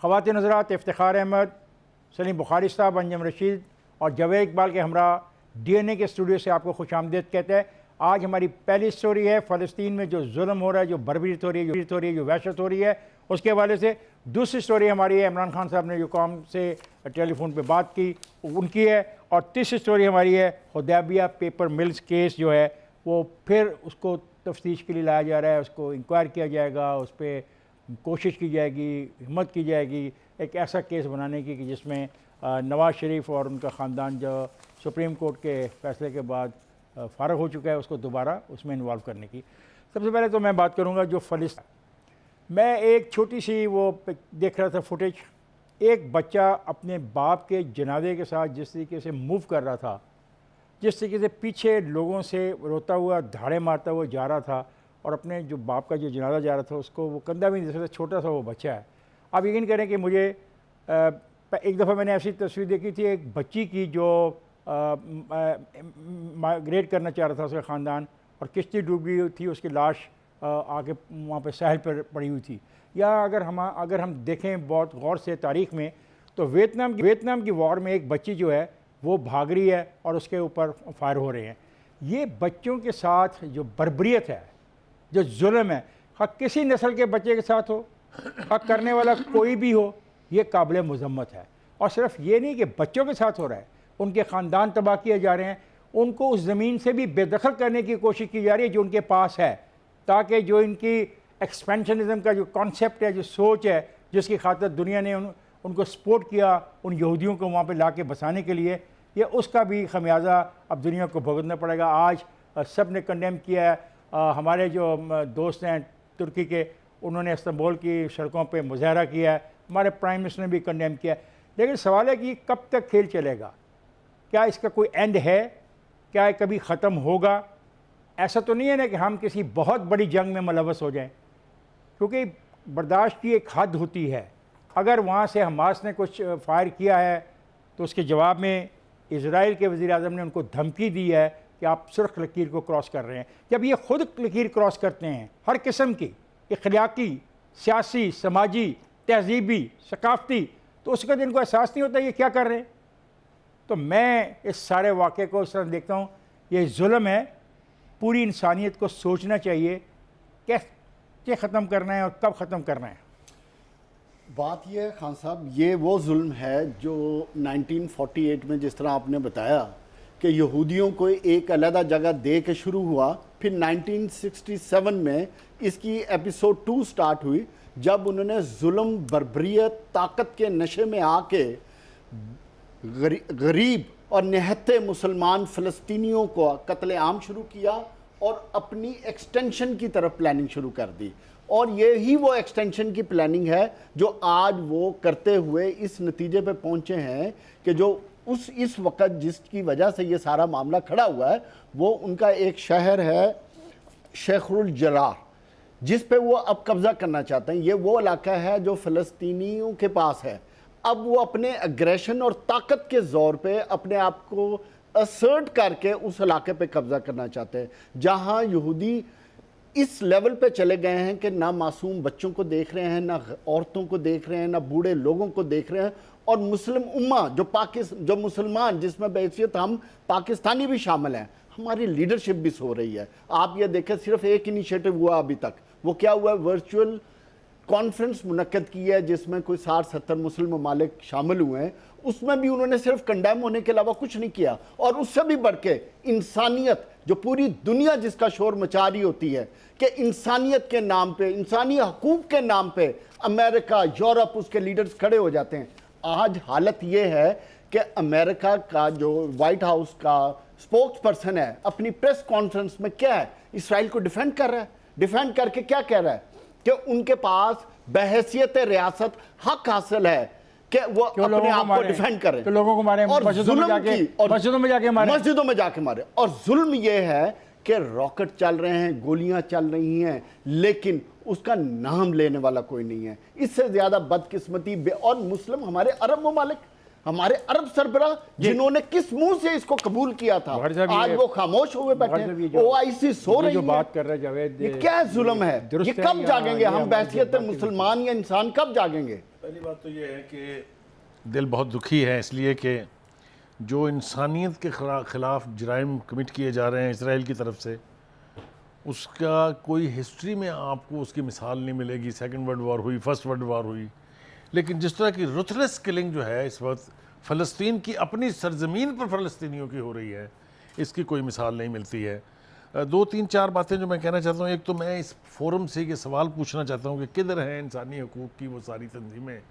ख़वातीन हज़रात, इफ्तिखार अहमद, सलीम बुखारी साहब, अंजम रशीद और जावेद इकबाल के हमरा DNA के स्टूडियो से आपको खुशामदीद कहते हैं। आज हमारी पहली स्टोरी है फ़लस्तीन में जो जुल्म हो रहा है, जो बर्बरीत हो रही है, जो वहशत हो रही है, उसके हवाले से। दूसरी स्टोरी हमारी है, इमरान खान साहब ने जो कौम से टेलीफोन पे बात की उनकी है। और तीसरी स्टोरी हमारी है, हुदैबिया पेपर मिल्स केस जो है वो फिर उसको तफ्तीश के लिए लाया जा रहा है, उसको इंक्वायर किया जाएगा, उस पर कोशिश की जाएगी, हिम्मत की जाएगी एक ऐसा केस बनाने की कि जिसमें नवाज़ शरीफ और उनका ख़ानदान जो सुप्रीम कोर्ट के फ़ैसले के बाद फ़ारग हो चुका है उसको दोबारा उसमें इन्वॉल्व करने की। सबसे पहले तो मैं बात करूँगा जो फ़लस्तीन, मैं एक छोटी सी वो देख रहा था फुटेज, एक बच्चा अपने बाप के जनाजे के साथ जिस तरीके से मूव कर रहा था, जिस तरीके से पीछे लोगों से रोता हुआ धाड़े मारता हुआ जा रहा था और अपने जो बाप का जो जनाजा जा रहा था उसको वो कंधा भी नहीं दे सकता, छोटा सा वो बच्चा है। आप यकीन करें कि मुझे एक दफ़ा मैंने ऐसी तस्वीर देखी थी एक बच्ची की जो माइग्रेट करना चाह रहा था उसका ख़ानदान और किश्ती डूब गई थी, उसकी लाश आके वहाँ पे साहिल पर पड़ी हुई थी। या अगर हम देखें बहुत गौर से तारीख़ में तो वियतनाम की वॉर में एक बच्ची जो है वो भाग रही है और उसके ऊपर फायर हो रहे हैं। ये बच्चों के साथ जो बर्बरियत है, जो जुल्म है, हाँ किसी नस्ल के बच्चे के साथ हो, हाँ करने वाला कोई भी हो, ये काबिल मज़म्मत है। और सिर्फ ये नहीं कि बच्चों के साथ हो रहा है, उनके ख़ानदान तबाह किए जा रहे हैं, उनको उस ज़मीन से भी बेदखल करने की कोशिश की जा रही है जो उनके पास है, ताकि जो इनकी एक्सपेंशनिज़म का जो कॉन्सेप्ट है, जो सोच है, जिसकी खातिर दुनिया ने उनको सपोर्ट किया उन यहूदियों को वहाँ पे ला के बसाने के लिए, ये उसका भी खमियाजा अब दुनिया को भुगतना पड़ेगा। आज सब ने कंडेम किया है। हमारे जो दोस्त हैं तुर्की के, उन्होंने इस्तांबुल की सड़कों पे मुजाहरा किया है, हमारे प्राइम मिनिस्टर ने भी कंडेम किया है। लेकिन सवाल है कि कब तक खेल चलेगा, क्या इसका कोई एंड है, क्या कभी ख़त्म होगा? ऐसा तो नहीं है ना कि हम किसी बहुत बड़ी जंग में मुलव्वस हो जाएं, क्योंकि बर्दाश्त की एक हद होती है। अगर वहाँ से हमास ने कुछ फायर किया है तो उसके जवाब में इज़राइल के वज़ीर-ए-आज़म ने उनको धमकी दी है कि आप सुर्ख लकीर को क्रॉस कर रहे हैं। जब ये खुद लकीर क्रॉस करते हैं हर किस्म की, अखलाकी, सियासी, समाजी, तहजीबी, सकाफ़ती, तो उसका दिन को एहसास नहीं होता ये क्या कर रहे हैं। तो मैं इस सारे वाक़े को इस तरह देखता हूँ, ये जुल्म है, पूरी इंसानियत को सोचना चाहिए कैसे ख़त्म करना है और कब ख़त्म करना है। बात यह है खान साहब, ये वो जुल्म है जो 1948 में जिस तरह आपने बताया कि यहूदियों को एक अलग जगह दे के शुरू हुआ, फिर 1967 में इसकी एपिसोड 2 स्टार्ट हुई, जब उन्होंने जुल्म, बर्बरियत, ताकत के नशे में आके गरीब और निहत्ते मुसलमान फ़लस्तीनियों को कत्लेआम शुरू किया और अपनी एक्सटेंशन की तरफ प्लानिंग शुरू कर दी। और यही वो एक्सटेंशन की प्लानिंग है जो आज वो करते हुए इस नतीजे पे पहुंचे हैं कि जो इस वक्त जिसकी वजह से ये सारा मामला खड़ा हुआ है, वो उनका एक शहर है शेखुल जरार, जिस पे वो अब कब्ज़ा करना चाहते हैं। ये वो इलाका है जो फ़लस्तीनियों के पास है। अब वो अपने एग्रेशन और ताकत के ज़ोर पे अपने आप को असर्ट करके उस इलाके पे कब्ज़ा करना चाहते हैं, जहाँ यहूदी इस लेवल पे चले गए हैं कि ना मासूम बच्चों को देख रहे हैं, ना औरतों को देख रहे हैं, ना बूढ़े लोगों को देख रहे हैं। और मुस्लिम उम्मा जो मुसलमान, जिसमें बैसियत हम पाकिस्तानी भी शामिल हैं, हमारी लीडरशिप भी सो रही है। आप ये देखें, सिर्फ एक इनिशिएटिव हुआ अभी तक, वो क्या हुआ, वर्चुअल कॉन्फ्रेंस मुनक्कद की है जिसमें कोई 60-70 मुस्लिम ममालिक शामिल हुए हैं। उसमें भी उन्होंने सिर्फ कंडेम होने के अलावा कुछ नहीं किया। और उससे भी बढ़ के इंसानियत, जो पूरी दुनिया जिसका शोर मचा रही होती है कि इंसानियत के नाम पे, इंसानी हकूक़ के नाम पे अमेरिका, यूरोप, उसके लीडर्स खड़े हो जाते हैं। आज हालत ये है कि अमेरिका का जो वाइट हाउस का स्पोक्स पर्सन है, अपनी प्रेस कॉन्फ्रेंस में क्या है, इसराइल को डिफेंड कर रहा है। डिफेंड करके क्या कह रहा है कि उनके पास बहैसियत रियासत हक हासिल है कि वो अपने आप को डिफेंड करें, तो लोगों को मारे, और मस्जिदों में जाके मारे। और जुल्म ये है कि रॉकेट चल रहे हैं, गोलियां चल रही हैं, लेकिन उसका नाम लेने वाला कोई नहीं है। इससे ज्यादा बदकिस्मती और मुस्लिम हमारे अरब ममालिक, हमारे अरब सरबराह, जिन्होंने किस मुंह से इसको कबूल किया था, आज वो खामोश हुए बैठे। ओआईसी सो रही है। बात कर रहे जावेद, ये क्या जुल्म है? ये कब जागेंगे हम, बहसियत मुसलमान या इंसान कब जागेंगे? पहली बात तो ये है कि दिल बहुत दुखी है इसलिए कि जो इंसानियत के ख़िलाफ़ जराइम कमिट किए जा रहे हैं इसराइल की तरफ से, उसका कोई हिस्ट्री में आपको उसकी मिसाल नहीं मिलेगी। सेकंड वर्ल्ड वॉर हुई, फर्स्ट वर्ल्ड वॉर हुई, लेकिन जिस तरह की रुथलेस किलिंग जो है इस वक्त फ़लस्तीन की अपनी सरजमीन पर फ़लस्तीनियों की हो रही है, इसकी कोई मिसाल नहीं मिलती है। दो तीन चार बातें जो मैं कहना चाहता हूँ, एक तो मैं इस फोरम से ये सवाल पूछना चाहता हूँ कि किधर हैं इंसानी हकूक़ की वो सारी तंजीमें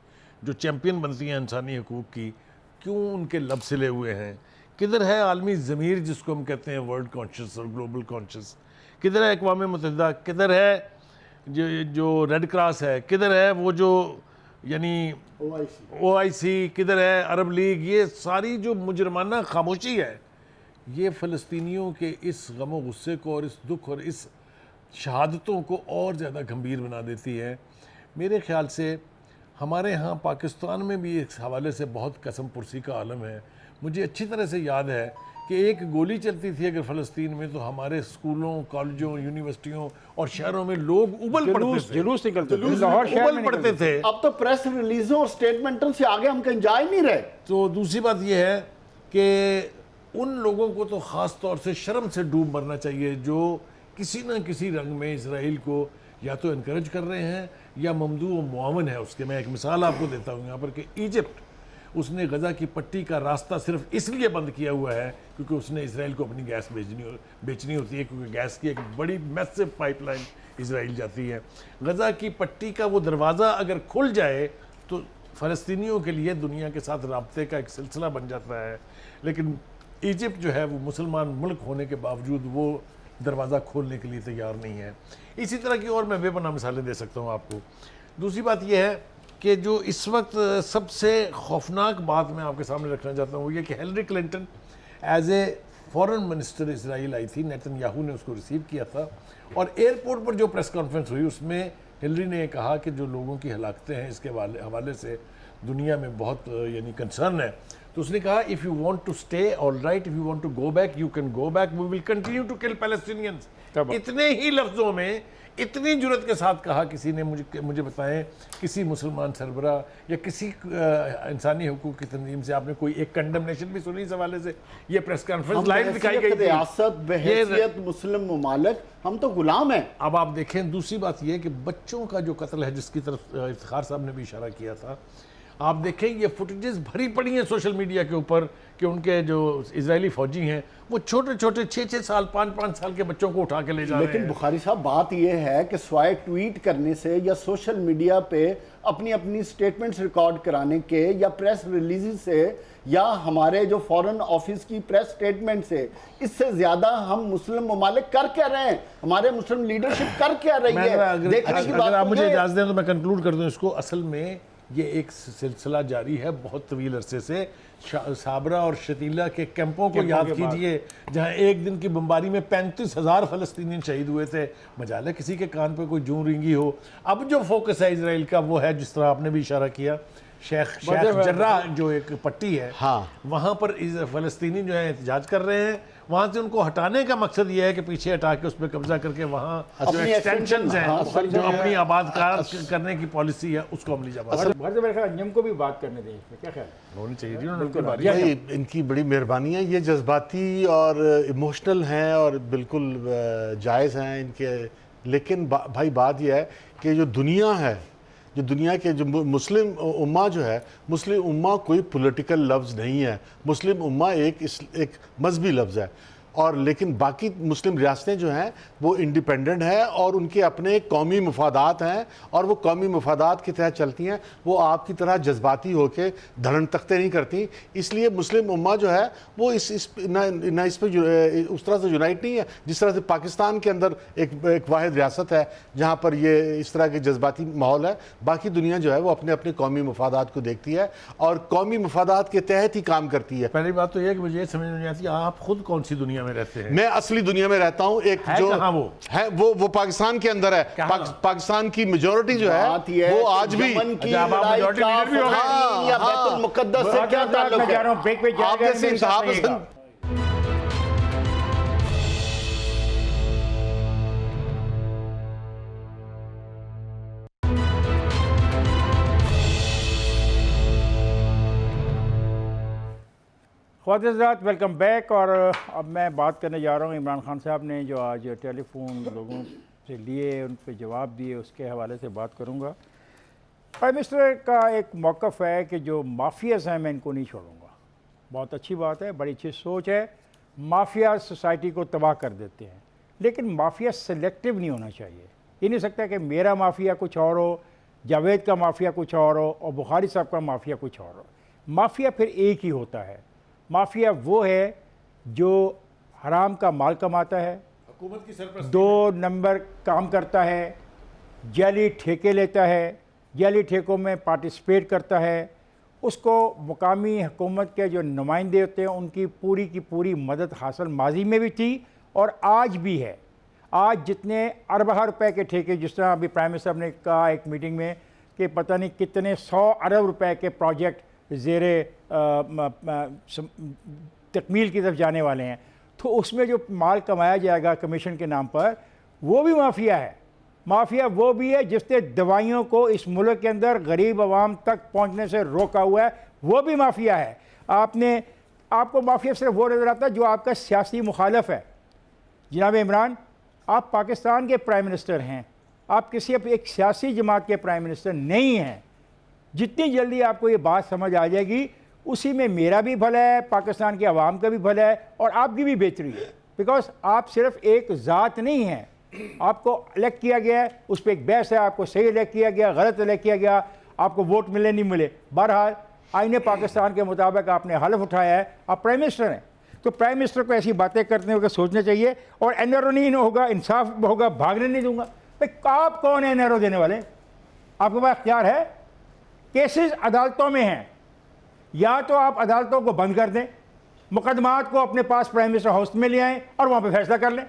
जो चैम्पियन बनती हैं इंसानी हकूक़ की, क्यों उनके लब सिले हुए हैं? किधर है आलमी ज़मीर जिसको हम कहते हैं वर्ल्ड कॉन्शियस और ग्लोबल कॉन्शियस? किधर है अक़वाम मुत्तहिदा? किधर है जो रेड क्रॉस है? किधर है वो जो यानी OIC? किधर है अरब लीग? ये सारी जो मुजरमाना खामोशी है, ये फ़लस्तीनियों के इस गम व गुस्से को और इस दुख और इस शहादतों को और ज़्यादा गंभीर बना देती है। मेरे ख़्याल से हमारे यहाँ पाकिस्तान में भी इस हवाले से बहुत कसम पुरसी का आलम है। मुझे अच्छी तरह से याद है कि एक गोली चलती थी अगर फ़लस्तीन में, तो हमारे स्कूलों, कॉलेजों, यूनिवर्सिटियों और शहरों में लोग उबल पड़ते थे, जुलूस निकलते थे, लाहौर शहर में उबल पड़ते थे। अब तो प्रेस रिलीजों और स्टेटमेंटों से आगे हम कहीं जा ही नहीं रहे। तो दूसरी बात यह है कि उन लोगों को तो ख़ास तौर से शर्म से डूब मरना चाहिए जो किसी न किसी रंग में इसराइल को या तो इनकरेज कर रहे हैं या ममदू व मुआवन है उसके। मैं एक मिसाल आपको देता हूँ यहाँ पर कि इजिप्ट, उसने गज़ा की पट्टी का रास्ता सिर्फ इसलिए बंद किया हुआ है क्योंकि उसने इसराइल को अपनी गैस बेचनी होती है, क्योंकि गैस की एक बड़ी मैसिव पाइपलाइन इसराइल जाती है। गज़ा की पट्टी का वो दरवाज़ा अगर खुल जाए तो फ़लस्तीनियों के लिए दुनिया के साथ राब्ते का एक सिलसिला बन जाता है। लेकिन इजिप्ट जो है वो मुसलमान मुल्क होने के बावजूद वो दरवाज़ा खोलने के लिए तैयार नहीं है। इसी तरह की और मैं बेपनाह मिसालें दे सकता हूँ आपको। दूसरी बात यह है कि जो इस वक्त सबसे खौफनाक बात मैं आपके सामने रखना चाहता हूँ वो ये कि Hillary Clinton as a foreign minister Israel आई थी, नेतन्याहू ने उसको रिसीव किया था, और एयरपोर्ट पर जो प्रेस कॉन्फ्रेंस हुई उसमें हिलरी ने कहा कि जो लोगों की हलाकतें हैं इसके हवाले से दुनिया में बहुत यानी कंसर्न है। तो उसने कहा if you want to stay all right, if you want to go back you can go back, we will continue to kill Palestinians. इतने ही लफ्ज़ों में इतनी जुर्रत के साथ कहा किसी ने, मुझे बताएं किसी मुसलमान सरबरा या किसी इंसानी हुकूक की तंजीम से आपने कोई एक कंडमनेशन भी सुनी इस हवाले से? ये प्रेस कॉन्फ्रेंस लाइव दिखाई गई थी। रियासत बहैसियत मुस्लिम ममालिक हम तो गुलाम हैं। अब आप देखें, दूसरी बात यह कि बच्चों का जो कत्ल है जिसकी तरफ इफ्तिखार साहब ने भी इशारा किया था, आप देखें ये फुटेजेस भरी पड़ी हैं सोशल मीडिया के ऊपर कि उनके जो इजरायली फौजी हैं वो छोटे छोटे 6-6 साल 5-5 साल के बच्चों को उठा के ले जा रहे हैं। लेकिन बुखारी साहब बात यह है कि स्वाय ट्वीट करने से या सोशल मीडिया पे अपनी अपनी स्टेटमेंट्स रिकॉर्ड कराने के या प्रेस रिलीज से या हमारे जो फॉरेन ऑफिस की प्रेस स्टेटमेंट से, इससे ज्यादा हम मुस्लिम ममालिक कर क्या रहे हैं, हमारे मुस्लिम लीडरशिप कर क्या रही है? अगर आप मुझे इजाजत दें तो मैं कंक्लूड कर दूं इसको। असल में ये एक सिलसिला जारी है बहुत तवील अरसे से। साबरा और शतीला के कैंपों को याद कीजिए जहां एक दिन की बमबारी में 35,000 फ़लस्तीनी शहीद हुए थे। मजाल है किसी के कान पे कोई जूं रिंगी हो। अब जो फोकस है इसराइल का वो है, जिस तरह आपने भी इशारा किया, शेख जर्राह जो एक पट्टी है, हाँ, वहाँ पर फ़लस्तीनी जो है एहतजाज कर रहे हैं। वहाँ से उनको हटाने का मकसद ये है कि पीछे हटा के उस पर कब्जा करके वहाँ जो एक्सटेंशन हैं, जो अपनी आबादकार करने की पॉलिसी है उसको अमली जमा अंजम को भी बात करने दें, क्या ख्याल होनी चाहिए। इनकी बड़ी मेहरबानी है, ये जज्बाती और इमोशनल हैं और बिल्कुल जायज़ हैं इनके। लेकिन भाई बात यह है कि जो दुनिया है, जो दुनिया के जो मुस्लिम उम्मा जो है, मुस्लिम उम्मा कोई पॉलिटिकल लफ्ज़ नहीं है। मुस्लिम उम्मा एक मजहबी लफ्ज़ है। और लेकिन बाकी मुस्लिम रियासतें जो हैं वो इंडिपेंडेंट है और उनके अपने कौमी मफादात हैं और वो कौमी मफादात के तहत चलती हैं। वो आपकी तरह जज्बाती होके धड़न तख्ते नहीं करती। इसलिए मुस्लिम उम्मा जो है वो इस पर उस तरह से यूनाइट नहीं है जिस तरह से पाकिस्तान के अंदर एक वाहिद रियासत है जहाँ पर ये इस तरह के जज्बाती माहौल है। बाकी दुनिया जो है वो अपने अपने कौमी मफादात को देखती है और कौमी मफादात के तहत ही काम करती है। पहली बात तो यह कि मुझे ये समझ नहीं आती आप खुद कौन सी दुनिया में रहते हैं? मैं असली दुनिया में रहता हूं। एक जो वो है वो पाकिस्तान के अंदर है। पाकिस्तान की मेजॉरिटी जो है वो आज भी मुकद्दस से क्या ताल्लुक है? आप जैसे इंतहा ख़वातीन वेलकम बैक। और अब मैं बात करने जा रहा हूँ इमरान खान साहब ने जो आज टेलीफोन लोगों से लिए, उन पर जवाब दिए, उसके हवाले से बात करूँगा। प्राइम मिनिस्टर का एक मौक़िफ़ है कि जो माफियाज़ हैं मैं इनको नहीं छोड़ूंगा। बहुत अच्छी बात है, बड़ी अच्छी सोच है। माफिया सोसाइटी को तबाह कर देते हैं, लेकिन माफिया सेलेक्टिव नहीं होना चाहिए। ये नहीं सकता कि मेरा माफिया कुछ और हो, जावेद का माफिया कुछ और हो और बुखारी साहब का माफिया कुछ और हो। माफिया फिर एक ही होता है। माफिया वो है जो हराम का माल कमाता है, हुकूमत की सरपरस्ती 2 नंबर काम करता है, जाली ठेके लेता है, जाली ठेकों में पार्टिसिपेट करता है। उसको मुकामी हुकूमत के जो नुमाइंदे होते हैं उनकी पूरी की पूरी मदद हासिल माजी में भी थी और आज भी है। आज जितने अरबा रुपए के ठेके, जिस तरह अभी प्राइम मिनिस्टर ने कहा एक मीटिंग में कि पता नहीं कितने 100 अरब रुपए के प्रोजेक्ट ज़ेरे तकमील की तरफ जाने वाले हैं, तो उसमें जो माल कमाया जाएगा कमीशन के नाम पर, वो भी माफिया है। माफिया वो भी है जिसने दवाइयों को इस मुल्क के अंदर गरीब आवाम तक पहुंचने से रोका हुआ है, वो भी माफिया है। आपको माफिया सिर्फ वो नज़र आता है जो आपका सियासी मुखालफ है। जनाब इमरान, आप पाकिस्तान के प्राइम मिनिस्टर हैं, आप किसी एक सियासी जमात के प्राइम मिनिस्टर नहीं हैं। जितनी जल्दी आपको ये बात समझ आ जाएगी, उसी में मेरा भी भला है, पाकिस्तान के अवाम का भी भला है और आपकी भी बेहतरी है। बिकॉज आप सिर्फ एक ज़ात नहीं हैं, आपको इलेक्ट किया गया है, उस पर एक बहस है, आपको सही इलेक्ट किया गया, गलत इलेक्ट किया गया, आपको वोट मिले नहीं मिले। बहरहाल आईने पाकिस्तान के मुताबिक आपने हलफ उठाया है, आप प्राइम मिनिस्टर हैं। तो प्राइम मिनिस्टर को ऐसी बातें करने होकर सोचना चाहिए। और एनआरओ नहीं होगा, इंसाफ होगा, भागने नहीं दूंगा। भाई आप कौन है एनआरओ देने वाले? आपके पास अख्तियार है, केसेस अदालतों में हैं, या तो आप अदालतों को बंद कर दें, मुकदमात को अपने पास प्राइम मिनिस्टर हाउस में ले आएँ और वहाँ पर फैसला कर लें।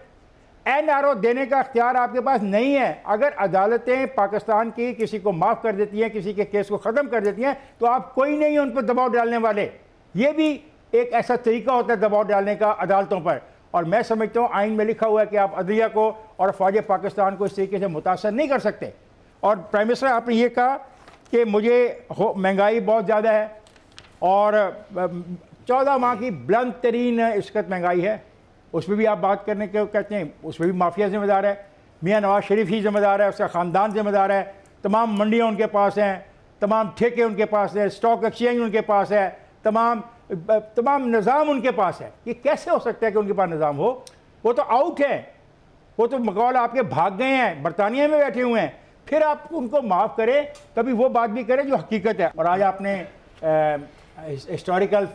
एनआरओ देने का अख्तियार आपके पास नहीं है। अगर अदालतें पाकिस्तान की किसी को माफ़ कर देती हैं, किसी के केस को ख़त्म कर देती हैं, तो आप कोई नहीं है उन पर दबाव डालने वाले। ये भी एक ऐसा तरीका होता है दबाव डालने का अदालतों पर। और मैं समझता हूँ आइन में लिखा हुआ है कि आप अदलिया को और फ़ौज पाकिस्तान को इस तरीके से मुतासर नहीं कर सकते। और प्राइम मिनिस्टर आपने ये कहा कि मुझे महंगाई बहुत ज़्यादा है और 14 माह की बुलंद तरीन इस वक्त महंगाई है, उसमें भी आप बात करने के कहते हैं, उसमें भी माफिया जिम्मेदार है। मियाँ नवाज शरीफ ही जिम्मेदार है, उसका ख़ानदान जिम्मेदार है। तमाम मंडियाँ उनके पास हैं, तमाम ठेके उनके पास हैं, स्टॉक एक्सचेंज उनके पास है, तमाम निज़ाम उनके पास है। ये कैसे हो सकता है कि उनके पास निज़ाम हो? वो तो आउट है, वो तो मकौल आपके भाग गए हैं, बरतानिया में बैठे हुए हैं। फिर आप उनको माफ़ करें, कभी वो बात भी करें जो हकीकत है। और आज आपने हिस्टोरिकल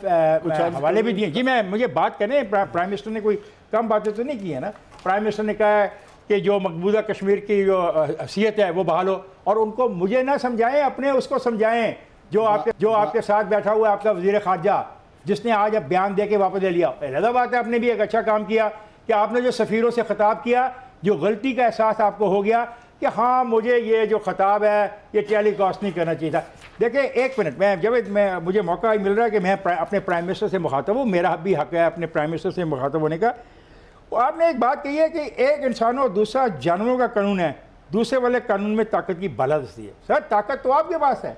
हवाले भी दिए। जी मुझे बात करें, प्राइम मिनिस्टर ने कोई कम बातें तो नहीं की है ना। प्राइम मिनिस्टर ने कहा है कि जो मकबूजा कश्मीर की जो हैसियत है वो बहाल हो, और उनको मुझे ना समझाएं, अपने उसको समझाएं जो आपके साथ बैठा हुआ है, आपका वज़ीर ख़ारजा, जिसने आज अब बयान दे के वापस ले लिया। अलग बात है, आपने भी एक अच्छा काम किया कि आपने जो सफ़ीरों से ख़िताब किया, जो गलती का एहसास आपको हो गया कि हाँ मुझे ये जो ख़िताब है ये टेलीकास्ट नहीं करना चाहिए था। देखिए एक मिनट, मुझे मौका मिल रहा है कि मैं अपने प्राइम मिनिस्टर से मुखातब हूँ, मेरा भी हक़ है अपने प्राइम मिनिस्टर से मुखातब होने का। आपने एक बात कही है कि एक इंसानों और दूसरा जानवरों का कानून है, दूसरे वाले कानून में ताकत की बालादस्ती है। सर ताकत तो आपके पास है,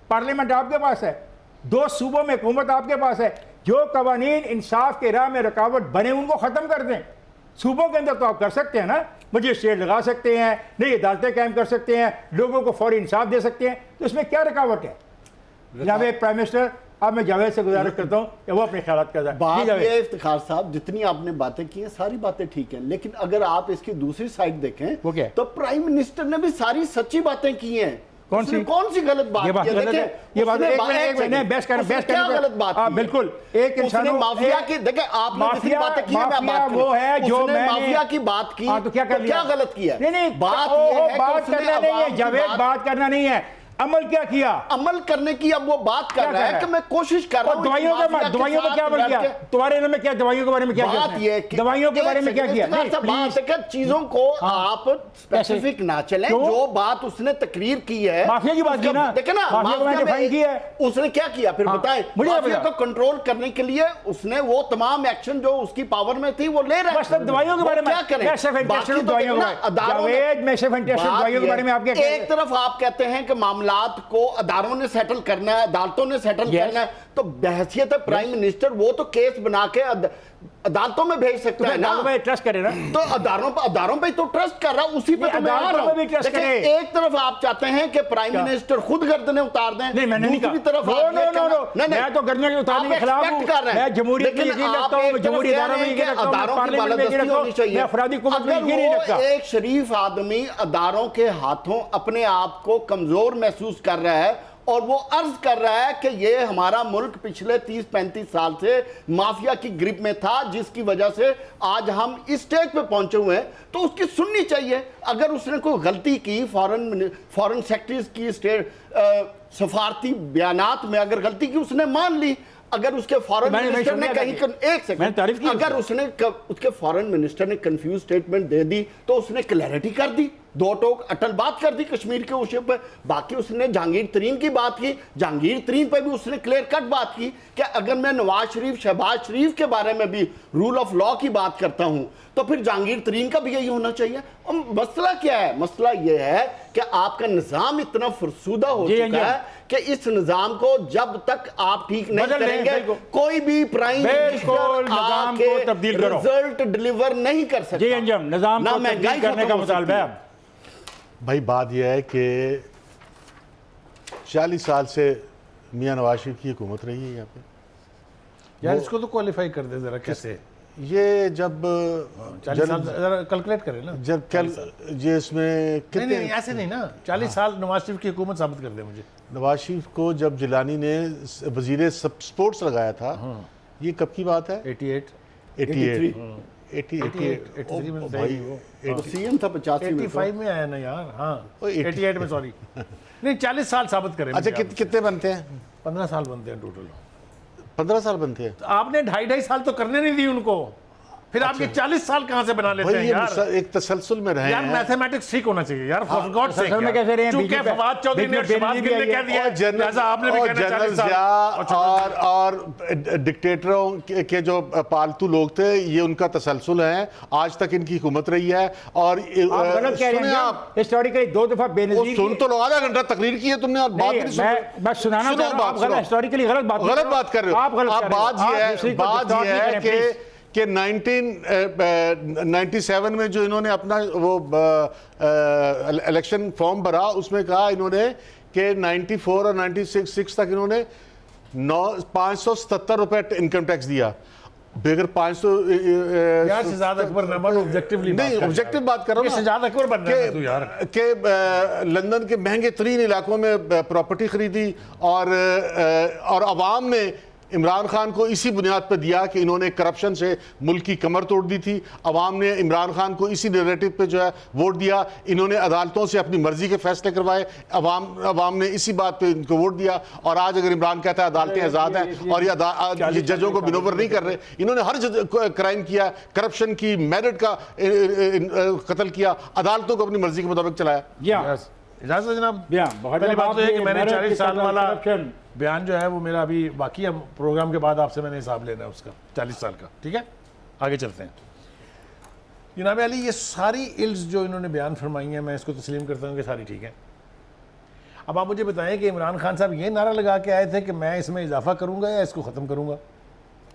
पार्लियामेंट आपके पास है, 2 सूबों में हुकूमत आपके पास है। जो कवानीन इंसाफ के राह में रुकावट बने उनको ख़त्म कर दें। सूबों के अंदर तो आप कर सकते हैं ना, मजिस्ट्रेट लगा सकते हैं, नई अदालतें कायम कर सकते हैं, लोगों को फौरी इंसाफ दे सकते हैं, तो इसमें क्या रुकावट है? जनाब प्राइम मिनिस्टर, अब मैं जावेद से गुजारिश करता हूँ कि वो अपने ख्याल का बात ये इफ्तिखार साहब, जितनी आपने बातें की हैं सारी बातें ठीक हैं, लेकिन अगर आप इसकी दूसरी साइड देखें वो क्या? तो प्राइम मिनिस्टर ने भी सारी सच्ची बातें की हैं। कौन सी गलत बात? ये बात गलत है। ये बात क्या गलत बात? बिल्कुल एक इंसान माफिया की, देखिए आपने जितनी बातें की है, मैं बात वो है जो माफिया की बात की, तो क्या गलत किया? नहीं बात करना नहीं है जावेद, बात करना नहीं है, अमल क्या किया? अमल करने की अब वो बात कर रहा है कि मैं कोशिश कर रहा हूं। दवाइयों का क्या अमल किया तुम्हारे इल्म में? क्या दवाइयों के बारे में क्या किया? बात ये दवाइयों के बारे में क्या किया? चीजों को आप स्पेसिफिक ना चलें। जो बात उसने तकरीर की है, माफिया की बात की ना, देखे ना, डिफाइन की है, उसने क्या किया फिर बताएं। माफिया को कंट्रोल करने के लिए उसने वो तमाम एक्शन जो उसकी पावर में थी वो ले रहा है। दवाइयों के बारे में क्या करें? दवाइयों के बारे में आप क्या? एक तरफ आप कहते हैं कि मामलात को अदारों ने सेटल करना है, अदालतों ने सेटल करना है, तो बहसियत प्राइम मिनिस्टर वो तो केस बना के अदालतों में भेज सकता है ना। ट्रस्ट करे ना, तो अदारों पे तो ट्रस्ट कर रहा हूं, उसी पे तो मैं आ रहा हूं। देखिए, एक तरफ आप चाहते हैं कि प्राइम मिनिस्टर खुद गर्दनें उतार दें, नहीं मैंने नहीं दूसरी तरफ मैं तो गर्दनें उतारने के खिलाफ हूं। मैं जमहूरियत में यकीन रखता हूं, जमहूरी इदारों में यकीन रखता हूं, पार्लियामेंट में यकीन रखता हूं, मैं अफरादी हुकूमत में यकीन नहीं रखता। एक शरीफ आदमी अदारों के हाथों अपने आप को कमजोर महसूस कर रहा है और वो अर्ज कर रहा है कि ये हमारा मुल्क पिछले 30-35 साल से माफिया की ग्रिप में था, जिसकी वजह से आज हम इस स्टेज पे पहुंचे हुए हैं, तो उसकी सुननी चाहिए। अगर उसने कोई गलती की फॉरेन सेक्रेटरीज की स्टेट सफारती बयानात में अगर गलती की उसने मान ली, अगर उसके फॉरेन मिनिस्टर ने कहीं एक सेकंड अगर उसके फॉरेन मिनिस्टर ने कंफ्यूज स्टेटमेंट दे दी तो उसने क्लैरिटी कर दी, दो टोक अटल बात कर दी कश्मीर के विषय पर। बाकी उसने जहांगीर तरीन की बात की, जहांगीर तरीन पर भी उसने क्लियर कट बात की कि अगर मैं नवाज शरीफ, शहबाज शरीफ के बारे में भी रूल ऑफ लॉ की बात करता हूं तो फिर जहांगीर तरीन का भी यही होना चाहिए। और मसला क्या है? मसला यह है कि आपका निजाम इतना फरसूदा हो चुका है कि इस निजाम को जब तक आप ठीक नहीं करेंगे कोई भी प्राइम मिनिस्टर रिजल्ट डिलीवर नहीं कर सकता। जी अंजम, निजाम को तब्दील करने का मुतालबा है। भाई बात यह है कि 40 साल से मियां नवाज शरीफ की हुकूमत रही है यहाँ पे। यार इसको तो क्वालिफाई कर दे जरा, कैसे ये जब 40 साल जरा कैलकुलेट करें ना, जब ये इसमें कितने नहीं ऐसे नहीं ना, 40 साल नवाज शरीफ की हुकूमत साबित कर दे मुझे। नवाज शरीफ को जब जिलानी ने वजीर स्पोर्ट्स लगाया था, ये कब की बात है? 88 सीएम था 85 में आया ना यार। हाँ 88 में, सॉरी नहीं 40 साल साबित करें। अच्छा कितने बनते हैं? 15 साल बनते हैं टोटल। 15 साल बनते हैं। तो आपने 2.5 साल तो करने नहीं दी उनको, फिर आप ये 40 साल कहां से बना लेते हैं यार? एक तसलसल में रहे यार मैथमेटिक्स ठीक होना चाहिए यार, फॉर गॉड सेक। में कैसे रहे हैं? चूंकि फवाद चौधरी ने शहबाज गिल ने कह दिया, जैसा आपने भी कहना 40 साल और डिक्टेटरों के जो पालतू लोग थे, ये उनका तसलसल है, आज तक इनकी हुकूमत रही है। और आप गलत कह रहे हैं आप, हिस्टोरिकली 2 दफा बेनजीर सुन तो लो, आधा घंटा तकरीर की है तुमने और बात नहीं सुनी। मैं सुनाना चाह रहा हूं, आप हिस्टोरिकली गलत बात कर रहे हो। आप बात ये है कि 1997 में जो इन्होंने अपना वो इलेक्शन फॉर्म भरा, उसमें कहा इन्होंने कि 94 और 96 तक इन्होंने 577 रुपए इनकम टैक्स दिया। बेगर 500 यार शहजाद अकबर ना बन, ऑब्जेक्टिवली नहीं, ऑब्जेक्टिव बात कर रहा हूं। शहजाद अकबर बनना है तू यार कि लंदन के महंगे तरीन इलाकों में प्रॉपर्टी खरीदी और अवाम ने इमरान खान को इसी बुनियाद पर दिया कि इन्होंने करप्शन से मुल्क की कमर तोड़ दी थी। अवाम ने इमरान खान को इसी नैरेटिव पे जो है वोट दिया। इन्होंने अदालतों से अपनी मर्जी के फैसले करवाए, अवाम ने इसी बात पे इनको वोट दिया। और आज अगर इमरान कहता है अदालतें आज़ाद हैं और ये जजों को बिनोवर नहीं कर रहे, इन्होंने हर क्राइम किया, करप्शन की, मेरिट का कत्ल किया, अदालतों को अपनी मर्जी के मुताबिक चलाया। इजाज़त जनाब। पहली बात तो है कि मैंने 40 साल वाला बयान जो है वो मेरा अभी बाकी है, प्रोग्राम के बाद आपसे मैंने हिसाब लेना है उसका 40 साल का। ठीक है, आगे चलते हैं। जनाब अली, ये सारी इल्स जो इन्होंने बयान फरमाई हैं, मैं इसको तस्लीम करता हूँ कि सारी ठीक है। अब आप मुझे बताएं कि इमरान खान साहब ये नारा लगा के आए थे कि मैं इसमें इजाफा करूँगा या इसको ख़त्म करूँगा।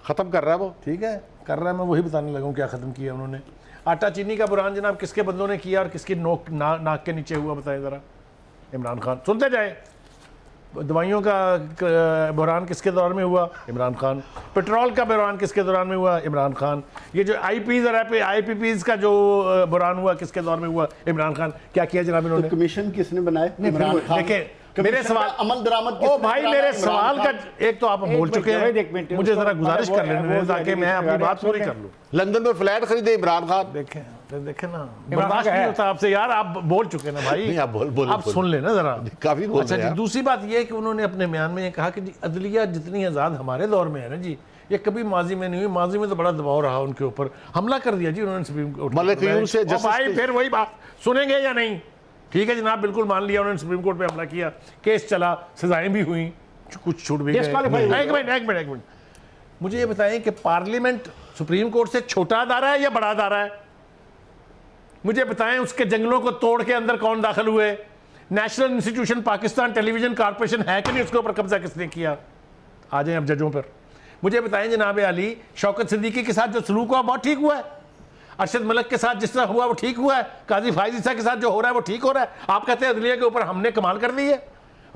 ख़त्म कर रहा है वो, ठीक है कर रहा है, मैं वही बताने लगा हूँ क्या ख़त्म किया उन्होंने। आटा चीनी का बुरान जनाब किसके बंदों ने किया और किसकी नाक के नीचे हुआ, बताए ज़रा। इमरान खान, सुनते जाए। दवाइयों का बहरान किसके दौर में हुआ? इमरान खान। पेट्रोल का बहरान किसके दौरान में हुआ? इमरान खान। ये जो आईपीज और आईपीपीज का जो बहरान हुआ किसके दौर में हुआ? इमरान खान। क्या किया जनाब इन्होंने? तो कमीशन किसने बनाए? इमरान खान। देखिए मेरे सवाल, अमल दरामद ओ भाई मेरे सवाल का एक तो आप बोल चुके हैं, मुझे जरा गुजारिश कर लेने दें ताकि मैं अपनी बात पूरी कर लूं। लंदन में फ्लैट खरीदे इमरान खान। देखें ना, बर्दाश्त नहीं होता आपसे यार, आप बोल चुके ना भाई। नहीं, आप सुन लेना जरा, काफी बोल। अच्छा जी, दूसरी बात यह है कि उन्होंने अपने बयान में ये कहा कि जी अदलिया जितनी आज़ाद हमारे दौर में है ना जी, ये कभी माजी में नहीं हुई। माजी में तो बड़ा दबाव रहा उनके ऊपर, हमला कर दिया जी उन्होंने सुप्रीम कोर्ट। भाई फिर वही बात सुनेंगे या नहीं? ठीक है जनाब, बिल्कुल मान लिया उन्होंने सुप्रीम कोर्ट पे हमला किया, केस चला, सजाएं भी हुई, कुछ छूट भी गए। एक मिनट मुझे ये बताएं कि पार्लियामेंट सुप्रीम कोर्ट से छोटा अदारा है या बड़ा अदारा है? मुझे बताएं उसके जंगलों को तोड़ के अंदर कौन दाखिल हुए? National institution Pakistan television corporation है कि नहीं, उसके ऊपर कब्जा किसने किया? आ जाएं अब जजों पर। मुझे बताएं जनाब अली, शौकत सिद्दीकी के साथ जो सलूक हुआ बहुत ठीक हुआ है, अरशद मलिक के साथ जिस तरह हुआ वो ठीक हुआ है, काजी फाइज ईसा के साथ जो हो रहा है वो ठीक हो रहा है। आप कहते हैं अदलिया के ऊपर हमने कमाल कर दी है।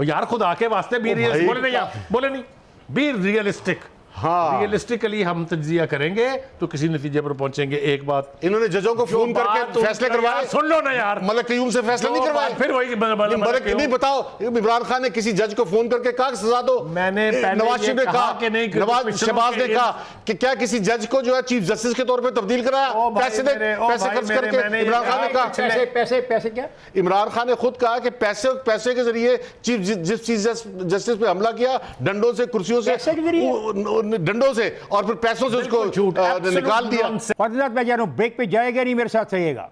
यार खुदा के वास्ते बी रियलिस्टिक, बोले नहीं आप, बोले नहीं, बी रियलिस्टिक। हाँ, रियलिस्टिकली हम तज्जिया करेंगे तो किसी नतीजे पर पहुंचेंगे। एक बात, इन्होंने जजों को फोन करके फैसले करवाए, सुन लो ना यार, मलिक कयूम से फैसला नहीं करवाए। फिर वही नहीं बताओ, इमरान खान ने किसी जज को फोन करके कहा सजा दो। मैंने नवाज शरीफ ने कहा कि नहीं, नवाज शहबाज ने कहा कि क्या किसी जज को जो है चीफ जस्टिस के तौर पे तब्दील कराया, पैसे खर्च करके। इमरान खान ने कहा पैसे क्या, इमरान खान ने खुद कहा कि पैसे के जरिए चीफ जस्टिस पे हमला किया, डंडों से, कुर्सियों से, डंडों से, और फिर पैसों से उसको निकाल दिया। फजलत मैं जा रहा हूं, ब्रेक पे जाएगा नहीं, मेरे साथ रहिएगा।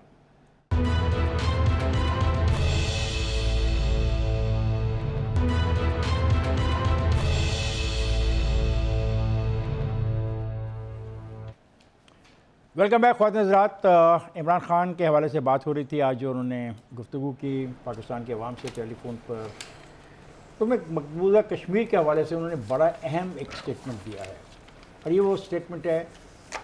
वेलकम बैक ख्वातीन हज़रात। इमरान खान के हवाले से बात हो रही थी आज जो उन्होंने गुफ्तगू की पाकिस्तान के अवाम से टेलीफोन पर, तो मैं मकबूजा कश्मीर के हवाले से उन्होंने बड़ा अहम एक स्टेटमेंट दिया है, और ये वो स्टेटमेंट है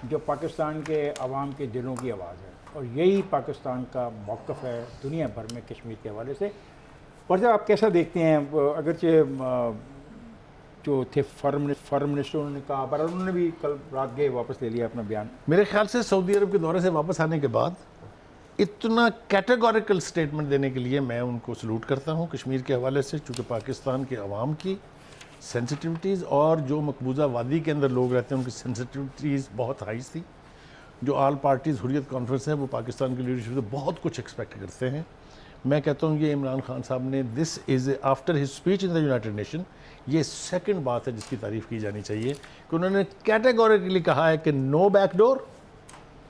जो पाकिस्तान के अवाम के दिलों की आवाज़ है, और यही पाकिस्तान का मौक़िफ़ है दुनिया भर में कश्मीर के हवाले से। और जब आप कैसा देखते हैं, अगरचे जो थे फॉरेन मिनिस्टर उन्होंने कहा, पर उन्होंने भी कल रात गए वापस ले लिया अपना बयान। मेरे ख्याल से सऊदी अरब के दौरे से वापस आने के बाद इतना कैटेगोरिकल स्टेटमेंट देने के लिए मैं उनको सलूट करता हूँ कश्मीर के हवाले से, चूँकि पाकिस्तान के अवाम की सेंसिटिविटीज़ और जो मकबूजा वादी के अंदर लोग रहते हैं उनकी सेंसिटिविटीज़ बहुत हाई थी। जो आल पार्टीज़ हुर्रियत कॉन्फ्रेंस है वो पाकिस्तान की लीडरशिप से बहुत कुछ एक्सपेक्ट करते हैं। मैं कहता हूँ ये इमरान खान साहब ने, this is after his speech in the United nation, ये सेकंड बात है जिसकी तारीफ़ की जानी चाहिए कि उन्होंने कैटेगोरिकली कहा है कि no backdoor,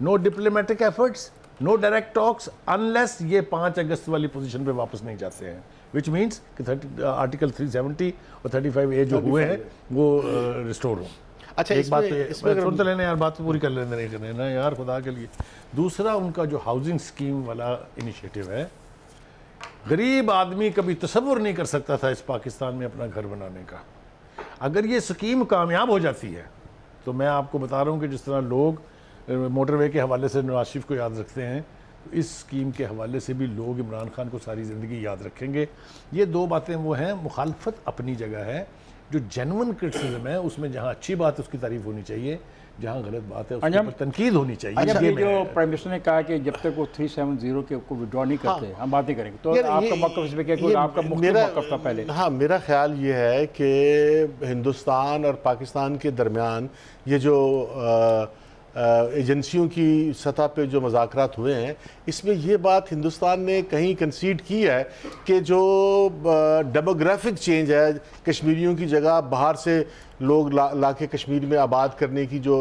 no diplomatic efforts, no direct talks unless ये 5 अगस्त वाली पोजीशन पे वापस नहीं जाते हैं, विच मीन्स कि आर्टिकल 370 और 35A जो हुए हैं वो रिस्टोर हो। अच्छा, एक बात सुनते लेने यार, बात तो पूरी कर लेने ना यार खुदा के लिए। दूसरा उनका जो हाउसिंग स्कीम वाला इनिशिएटिव है, गरीब आदमी कभी तसव्वुर नहीं कर सकता था इस पाकिस्तान में अपना घर बनाने का। अगर ये स्कीम कामयाब हो जाती है तो मैं आपको बता रहा हूँ कि जिस तरह लोग मोटरवे के हवाले से नवाज शरीफ को याद रखते हैं, तो इस स्कीम के हवाले से भी लोग इमरान खान को सारी ज़िंदगी याद रखेंगे। ये दो बातें वो हैं, मुखालफत अपनी जगह है, जो जेन्युइन क्रिटिसिज्म है उसमें जहाँ अच्छी बात है उसकी तारीफ होनी चाहिए, जहाँ गलत बात है उसके ऊपर तनकीद होनी चाहिए। अच्छा, ये जो प्राइम मिनिस्टर ने कहा कि जब तक वो 370 के को विड्रॉ नहीं करते हम बात नहीं करेंगे, तो आपका मौक़िफ़ इस पे क्या, कोई आपका मौक़िफ़ था पहले? हाँ, मेरा ख्याल ये है कि हिंदुस्तान और पाकिस्तान के दरमियान ये जो एजेंसियों की सतह पे जो मुज़ाकरात हुए हैं, इसमें ये बात हिंदुस्तान ने कहीं कंसीड की है कि जो डेमोग्राफिक चेंज है, कश्मीरियों की जगह बाहर से लोग ला के कश्मीर में आबाद करने की जो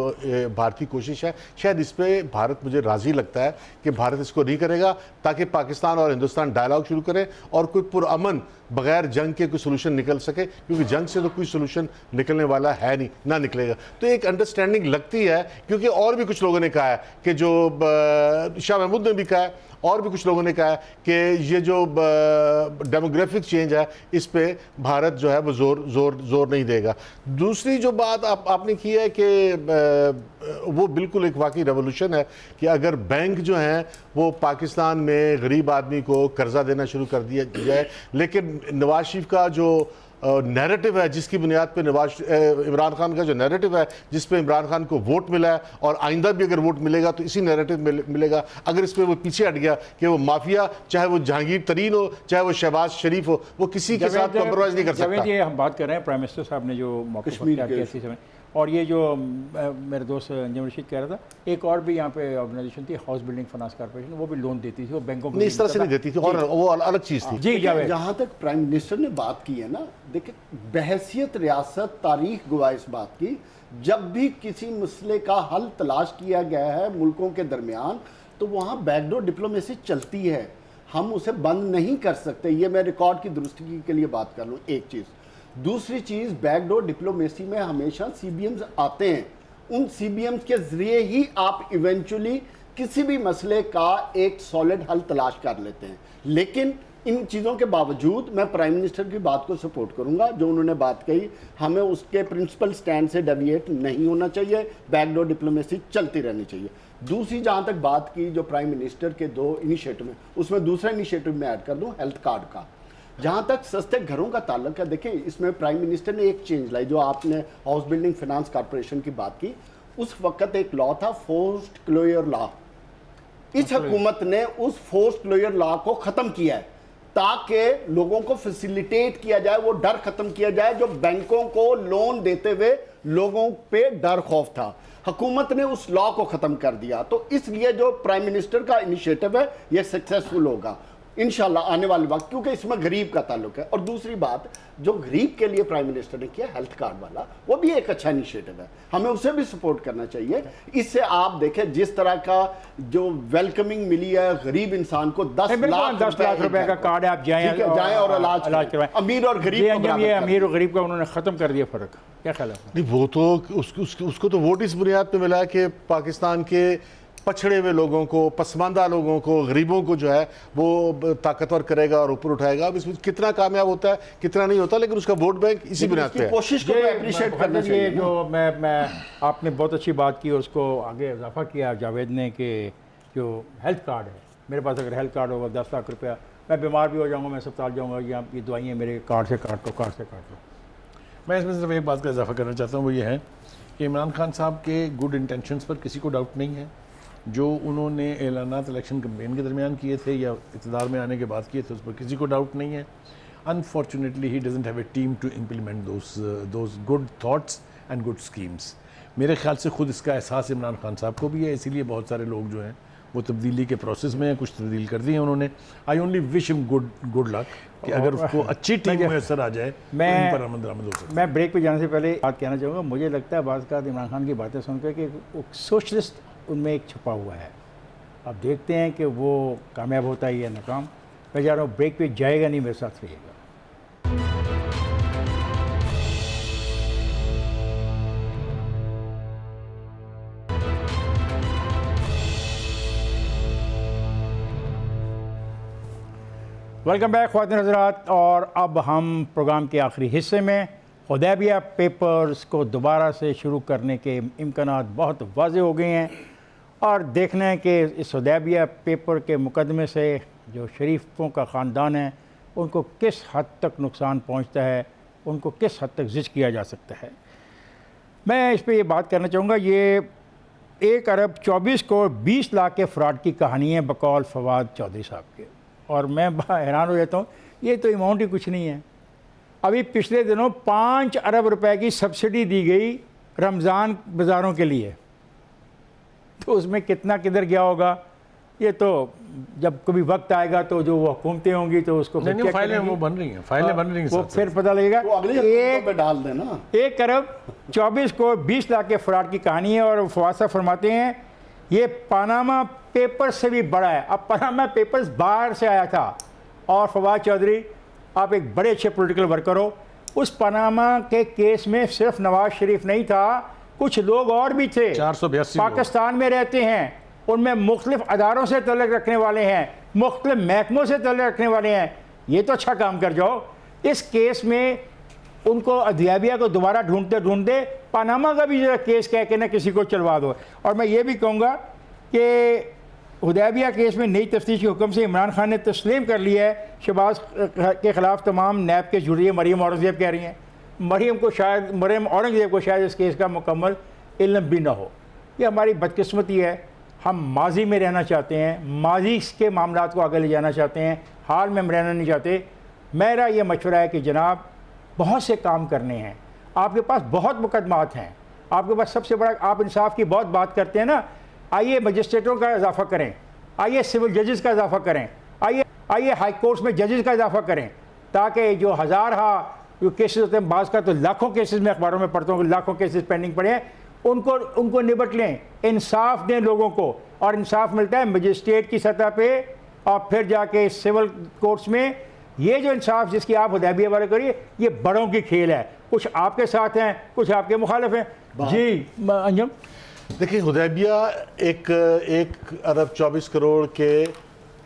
भारतीय कोशिश है, शायद इस पर भारत, मुझे राज़ी लगता है कि भारत इसको नहीं करेगा, ताकि पाकिस्तान और हिंदुस्तान डायलॉग शुरू करें और कोई पुरअमन बगैर जंग के कोई सोल्यूशन निकल सके, क्योंकि जंग से तो कोई सोल्यूशन निकलने वाला है नहीं, ना निकलेगा। तो एक अंडरस्टैंडिंग लगती है, क्योंकि और भी कुछ लोगों ने कहा है कि जो शाह महमूद ने भी कहा है और भी कुछ लोगों ने कहा है कि ये जो डेमोग्राफिक चेंज है इस पे भारत जो है वो जोर नहीं देगा। दूसरी जो बात आपने की है कि वो बिल्कुल एक वाकई रेवोल्यूशन है कि अगर बैंक जो हैं वो पाकिस्तान में गरीब आदमी को कर्जा देना शुरू कर दिया जाए, लेकिन नवाज शरीफ का जो नैरेटिव है, जिसकी बुनियाद पे इमरान खान का जो नैरेटिव है, जिस पे इमरान खान को वोट मिला है और आइंदा भी अगर वोट मिलेगा तो इसी नैरेटिव मिलेगा, अगर इस पे वो पीछे हट गया कि वो माफिया, चाहे वो जहांगीर तरीन हो चाहे वो शहबाज शरीफ हो, वो किसी के साथ कॉम्प्रोमाइज़ नहीं कर सकता। ये हम बात कर रहे हैं प्राइम मिनिस्टर साहब ने जो मौक़िफ़, और ये जो मेरे दोस्त अंजुम रशीद कह रहा था, एक और भी यहाँ पे ऑर्गेनाइजेशन थी, हाउस बिल्डिंग फाइनेंस कॉर्पोरेशन, वो भी लोन देती थी, वो बैंकों को इस तरह से नहीं देती थी, और वो अलग चीज़ थी। जी, जहाँ तक प्राइम मिनिस्टर ने बात की है ना, देखिए बहसियत रियासत तारीख गवाह इस बात की, जब भी किसी मसले का हल तलाश किया गया है मुल्कों के दरमियान, तो वहाँ बैकडोर डिप्लोमेसी चलती है, हम उसे बंद नहीं कर सकते। ये मैं रिकॉर्ड की दुरुस्तगी के लिए बात कर लूँ, एक चीज़। दूसरी चीज़, बैकडोर डिप्लोमेसी में हमेशा CBMs आते हैं, उन CBMs के ज़रिए ही आप इवेंचुअली किसी भी मसले का एक सॉलिड हल तलाश कर लेते हैं। लेकिन इन चीज़ों के बावजूद मैं प्राइम मिनिस्टर की बात को सपोर्ट करूंगा। जो उन्होंने बात कही, हमें उसके प्रिंसिपल स्टैंड से डेविएट नहीं होना चाहिए, बैकडोर डिप्लोमेसी चलती रहनी चाहिए। दूसरी जहां तक बात की जो प्राइम मिनिस्टर के 2 इनिशिएटिव में, उसमें दूसरा इनिशिएटिव मैं ऐड कर दूं हेल्थ कार्ड का। जहां तक सस्ते घरों का ताल्लुक है, देखिए इसमें प्राइम मिनिस्टर ने एक चेंज लाई। जो आपने हाउस बिल्डिंग फाइनेंस कॉर्पोरेशन की बात की, उस वक्त एक लॉ था फोर्स्ड क्लोजर लॉ। इस हुकूमत ने उस फोर्स्ड क्लोजर लॉ को खत्म किया है ताकि लोगों को फैसिलिटेट किया जाए, वो डर खत्म किया जाए जो बैंकों को लोन देते हुए लोगों पे डर खौफ था। हुकूमत ने उस लॉ को खत्म कर दिया। तो इसलिए जो प्राइम मिनिस्टर का इनिशिएटिव है ये सक्सेसफुल होगा इंशाल्लाह आने वाले वक्त, क्योंकि इसमें गरीब का ताल्लुक है। और दूसरी बात, जो गरीब के लिए प्राइम मिनिस्टर ने किया हेल्थ कार्ड वाला, वो भी एक अच्छा इनिशिएटिव है, हमें उसे भी सपोर्ट करना चाहिए। इससे आप देखें जिस तरह का जो वेलकमिंग मिली है गरीब इंसान को 10 लाख रुपए का कार्ड है, आप जाएं और इलाज करवाएं। अमीर और गरीब ये अमीर और गरीब का उन्होंने खत्म कर दिया फर्क। क्या ख्याल है? नहीं, वो तो उसको तो वोट इस बुनियाद पे मिला है कि पाकिस्तान के पछड़े हुए लोगों को, पसमानदा लोगों को, गरीबों को जो है वो ताकतवर करेगा और ऊपर उठाएगा। अब इसमें कितना कामयाब होता है कितना नहीं होता, लेकिन उसका वोट बैंक इसी बुनियाद पे है। कोशिश को अप्रिशिएट करना चाहिए। जो मैं आपने बहुत अच्छी बात की, उसको आगे इजाफा किया जावेद ने कि जो हेल्थ कार्ड है, मेरे पास अगर हेल्थ कार्ड होगा 10 लाख रुपया, मैं बीमार भी हो जाऊँगा, मैं अस्पताल जाऊँगा, या ये दवाइयाँ मेरे कार्ड से काट लो। मैं इसमें सिर्फ एक बात का इजाफा करना चाहता हूँ, वो ये है कि इमरान खान साहब के गुड इंटेंशंस पर किसी को डाउट नहीं है। जो उन्होंने ऐलानात इलेक्शन कैंपेन के दरमियान किए थे या इक़्तिदार में आने के बाद किए थे, उस पर किसी को डाउट नहीं है। Unfortunately he doesn't have a team to implement those good thoughts and good schemes. मेरे ख्याल से खुद इसका एहसास इमरान खान साहब को भी है, इसीलिए बहुत सारे लोग जो हैं वो तब्दीली के प्रोसेस में हैं, कुछ तब्दील कर दी है उन्होंने। I only wish him good luck कि अगर उसको अच्छी टीम मैसर आ जाए तो इन पर अमल दरामद हो सकता है। मैं ब्रेक पे जाने से पहले बात कहना चाहूँगा, मुझे लगता है बात का इमरान खान की बातें सुनकर कि वो सोशलिस्ट उनमें एक छुपा हुआ है। अब देखते हैं कि वो कामयाब होता है या नाकाम। मैं जा रहा हूँ ब्रेक पे, जाएगा नहीं, मेरे साथ रहिएगा। वेलकम बैक ख्वातीन हज़रात, और अब हम प्रोग्राम के आखिरी हिस्से में हुदैबिया पेपर्स को दोबारा से शुरू करने के इम्कानात बहुत वाज़े हो गए हैं, और देखना है कि इस हुदैबिया पेपर के मुकदमे से जो शरीफों का ख़ानदान है उनको किस हद तक नुकसान पहुंचता है, उनको किस हद तक ज़िज किया जा सकता है। मैं इस पर ये बात करना चाहूँगा, ये 1 अरब 24 करोड़ 20 लाख के फ्रॉड की कहानी है बकौल फवाद चौधरी साहब के, और मैं हैरान हो जाता हूँ, ये तो अमाउंट ही कुछ नहीं है। अभी पिछले दिनों 5 अरब रुपए की सब्सिडी दी गई रमज़ान बाज़ारों के लिए, तो उसमें कितना किधर गया होगा, ये तो जब कभी वक्त आएगा तो जो वो हुकूमतें होंगी तो उसको नहीं, फाइलें वो बन रही हैं, फाइलें बन रही हैं, वो फिर पता लगेगा। एक पे डाल देना 1 अरब 24 करोड़ 20 लाख के फ्रॉड की कहानी है, और फवाद साहब फरमाते हैं ये पानामा पेपर्स से भी बड़ा है। अब पानामा पेपर्स बाहर से आया था, और फवाद चौधरी आप एक बड़े अच्छे पॉलिटिकल वर्कर हो, उस पानामा के केस में सिर्फ नवाज शरीफ नहीं था, कुछ लोग और भी थे 482 पाकिस्तान में रहते हैं, उनमें मुख्तलिफ अदारों से तल्लुक़ रखने वाले हैं, मुख्तलिफ महकमों से तल्लुक़ रखने वाले हैं। ये तो अच्छा काम कर जाओ। इस केस में उनको अदियाबिया को दोबारा ढूंढते ढूंढते पानामा का भी जरा केस कह के ना किसी को चलवा दो। और मैं ये भी कहूँगा कि हुदैबिया केस में नई तफ्तीश के हुक्म से इमरान खान ने तस्लीम कर लिया है शहबाज के ख़िलाफ़ तमाम नैब के जुर्रिए मरीम औरंगज़ेब कह रही हैं। मरीम औरंगज़ेब को शायद इस केस का मुकम्मल इल्म भी ना हो। ये हमारी बदकिस्मती है, हम माजी में रहना चाहते हैं, माजी के मामलात को आगे ले जाना चाहते हैं, हाल में हम रहना नहीं चाहते। मेरा ये मशवरा है कि जनाब बहुत से काम करने हैं, आपके पास बहुत मुकदमात हैं, आपके पास सबसे बड़ा, आप इंसाफ की बहुत बात करते हैं ना, आइए मजिस्ट्रेटों का इजाफा करें, आइए सिविल जजेस का इजाफा करें, आइए हाई कोर्ट्स में जजेस का इजाफा करें, ताकि जो जो केसेस होते हैं, बाज़ का तो लाखों केसेस में अखबारों में पढ़ता हूँ, लाखों केसेस पेंडिंग पड़े हैं, उनको निपट लें, इंसाफ दें लोगों को। और इंसाफ मिलता है मजिस्ट्रेट की सतह पे और फिर जाके सिविल कोर्ट्स में। ये जो इंसाफ जिसकी आप हुदैबिया वाले करिए, ये बड़ों की खेल है, कुछ आपके साथ हैं, कुछ आपके मुखालिफ हैं। जी अंजुम, देखिए हुदैबिया 1 अरब 24 करोड़ के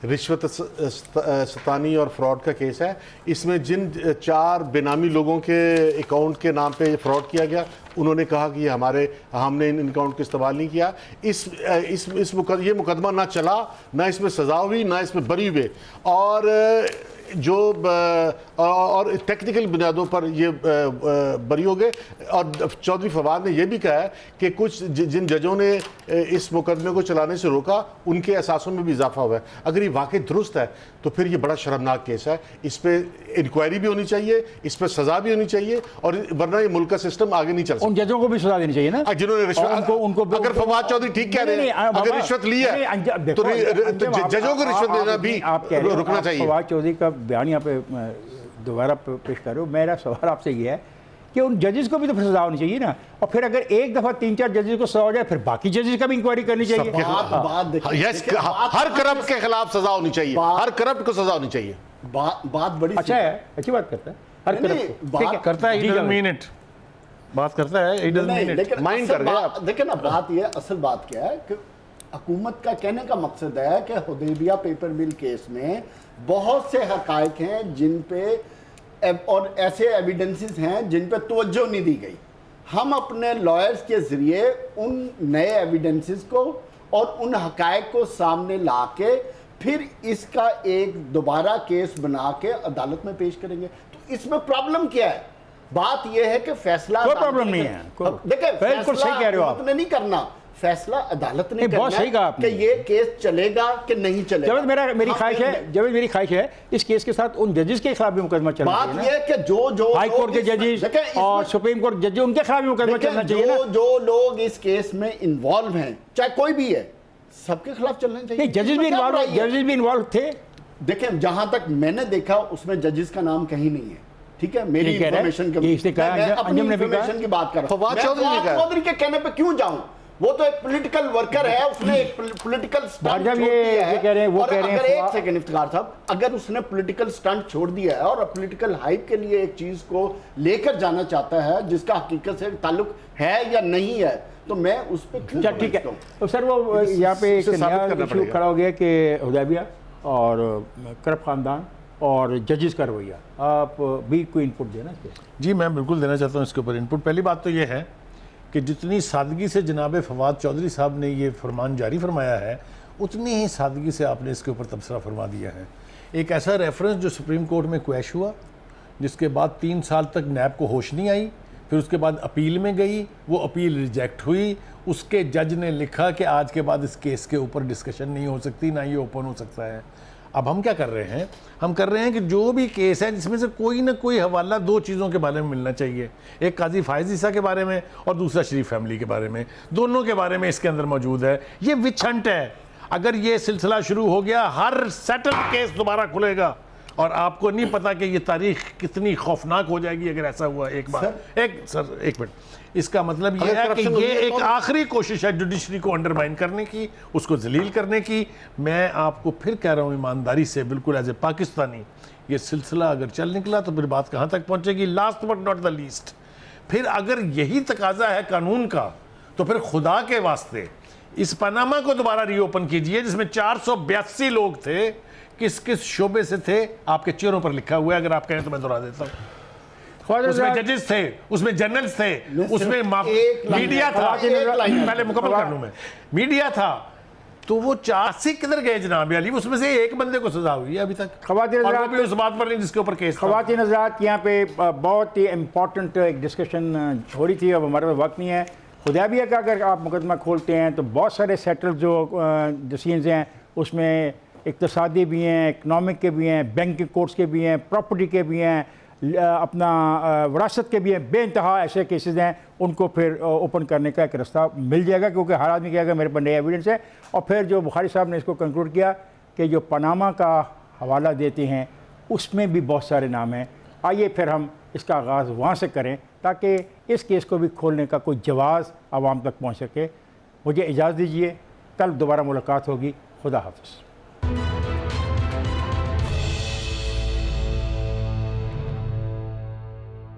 रिश्वत सतानी और फ्रॉड का केस है। इसमें जिन 4 बेनामी लोगों के अकाउंट के नाम पे फ्रॉड किया गया, उन्होंने कहा कि हमने इन अकाउंट को इस्तेमाल नहीं किया। ये मुकदमा ना चला, ना इसमें सजा हुई, ना इसमें बरी हुए, और टेक्निकल बुनियादों पर ये बरी हो गए। और चौधरी फवाद ने यह भी कहा है कि कुछ जिन जजों ने इस मुकदमे को चलाने से रोका, उनके एहसासों में भी इजाफा हुआ है। अगर ये वाकई दुरुस्त है तो फिर ये बड़ा शर्मनाक केस है। इस पर इंक्वायरी भी होनी चाहिए, इस पर सजा भी होनी चाहिए, और वरना ये मुल्क का सिस्टम आगे नहीं चल सकता। उन जजों को भी सजा देनी चाहिए ना, जिन्होंने रिश्वत, अगर फवाद चौधरी ठीक कह रहे हैं, अगर रिश्वत ली है तो जजों को रिश्वत देना भी रुकना चाहिए। फवाद चौधरी का बयान यहाँ पे दोबारा पेश कर रहे हो। मेरा सवाल आपसे ये है कि उन जजेस को भी तो सजा होनी चाहिए ना, और फिर अगर एक दफा 3-4 जजेस को सजा हो जाए, फिर बाकी जजेस का भी इंक्वायरी करनी चाहिए। हर करप्ट के खिलाफ सजा होनी चाहिए, हर करप्ट को सजा होनी चाहिए। बात बड़ी अच्छा है, अच्छी बात करता है, हर करप्ट करता है, बात करता है, माइंड कर गया। देखिए ना, बात ये असल बात क्या है कि हुकूमत का कहने का मकसद है कि हुदैबिया पेपर मिल केस में बहुत से हकायक हैं जिन पे और ऐसे एविडेंसेस हैं जिन पे तवज्जो नहीं दी गई। हम अपने लॉयर्स के ज़रिए उन नए एविडेंसेस को और उन हकायक को सामने ला के फिर इसका एक दोबारा केस बना के अदालत में पेश करेंगे। तो इसमें प्रॉब्लम क्या है? बात यह है कि फैसला कोई प्रॉब्लम नहीं है। देखिए, बिल्कुल सही कह रहे हो आप, आपने नहीं करना, फैसला अदालत ने बहुत सही कहा आपने कि ये केस चलेगा कि नहीं चलेगा। मेरी ख्वाहिश है इस केस के साथ उन जजेस के खिलाफ भी मुकदमा चलना चाहिए। बात ये कि जो हाई कोर्ट के जजेस और सुप्रीम कोर्ट जजेस, उनके खिलाफ भी मुकदमा चलना चाहिए ना। जो लोग इस केस में इन्वॉल्व हैं, चाहे कोई भी है, सबके खिलाफ चलना चाहिए। जजेस भी इन्वॉल्व थे। देखिए, जहां तक मैंने देखा उसमें जजेस का नाम कहीं नहीं है। ठीक है, मेरी इंफॉर्मेशन की बात कर रहा हूं। फवाद चौधरी के कहने पे क्यों जाऊं? वो तो एक पॉलिटिकल वर्कर है, उसने एक पॉलिटिकल स्टंट छोड़ दिया है। अगर एक सेकंड इफ्तिखार साहब, अगर उसने पॉलिटिकल स्टंट छोड़ दिया है और पॉलिटिकल हाइप के लिए एक चीज को लेकर जाना चाहता है जिसका हकीकत से ताल्लुक है या नहीं है, तो मैं उस पर क्यों? ठीक है। तो सर, वो यहाँ पे एक नया इशू खड़ा हो गया कि हुदैबिया और करप्ट खानदान और जजेस का रवैया, आप भी कोई इनपुट देना चाहिए? जी, मैं बिल्कुल देना चाहता हूँ इसके ऊपर इनपुट। पहली बात तो ये है कि जितनी सादगी से जनाब फवाद चौधरी साहब ने ये फरमान जारी फरमाया है, उतनी ही सादगी से आपने इसके ऊपर तबसरा फरमा दिया है। एक ऐसा रेफरेंस जो सुप्रीम कोर्ट में क्वैश हुआ, जिसके बाद 3 साल तक नैब को होश नहीं आई, फिर उसके बाद अपील में गई, वो अपील रिजेक्ट हुई, उसके जज ने लिखा कि आज के बाद इस केस के ऊपर डिस्कशन नहीं हो सकती, ना ये ओपन हो सकता है। अब हम क्या कर रहे हैं? हम कर रहे हैं कि जो भी केस है जिसमें से कोई ना कोई हवाला 2 चीज़ों के बारे में मिलना चाहिए, एक काजी फायज ईसा के बारे में और दूसरा शरीफ फैमिली के बारे में, दोनों के बारे में इसके अंदर मौजूद है। ये विच हंट है। अगर ये सिलसिला शुरू हो गया, हर सेटल्ड केस दोबारा खुलेगा, और आपको नहीं पता कि ये तारीख कितनी खौफनाक हो जाएगी अगर ऐसा हुआ एक बार। एक मिनट, इसका मतलब ये है कि ये एक आखिरी कोशिश है जुडिशरी को अंडरमाइन करने की, उसको जलील करने की। मैं आपको फिर कह रहा हूँ ईमानदारी से, बिल्कुल एज ए पाकिस्तानी, ये सिलसिला अगर चल निकला तो फिर बात कहाँ तक पहुँचेगी? Last but not the least, फिर अगर यही तकाजा है कानून का, तो फिर खुदा के वास्ते इस पनामा को दोबारा रीओपन कीजिए, जिसमें 482 लोग थे। किस किस शोबे से थे आपके चेहरों पर लिखा हुआ है, अगर आप कहें तो मैं दोहरा देता हूँ। उसमें जजेस थे, उसमें जनरल्स थे, उसमें मीडिया था। पहले मुकम्मल कर लूं मैं। मीडिया था, तो वो 84 किधर गए जनाब अली? उसमें से एक बंदे को सजा हुई है अभी तक, और वो भी उस बात पर नहीं जिसके ऊपर केस। ख़वातीन हज़रात, यहाँ पे बहुत ही इम्पोर्टेंट एक डिस्कशन हो रही थी, अब हमारे पास वक्त नहीं है। हुदैबिया का अगर आप मुकदमा खोलते हैं तो बहुत सारे सेटल जो सीन्स हैं उसमें इक़्तिसादी भी हैं, इकनॉमिक के भी हैं, बैंकिंग कोर्स के भी हैं, प्रॉपर्टी के भी हैं, अपना विरासत के भी हैं, बेइंतहा ऐसे केसेस हैं। उनको फिर ओपन करने का एक रास्ता मिल जाएगा, क्योंकि हर आदमी कहेगा मेरे पास नए एविडेंस है। और फिर जो बुखारी साहब ने इसको कंक्लूड किया कि जो पनामा का हवाला देते हैं उसमें भी बहुत सारे नाम हैं। आइए फिर हम इसका आगाज़ वहाँ से करें ताकि इस केस को भी खोलने का कोई जवाज़ आवाम तक पहुँच सके। मुझे इजाज़त दीजिए, कल दोबारा मुलाकात होगी। खुदा हाफ़िज़।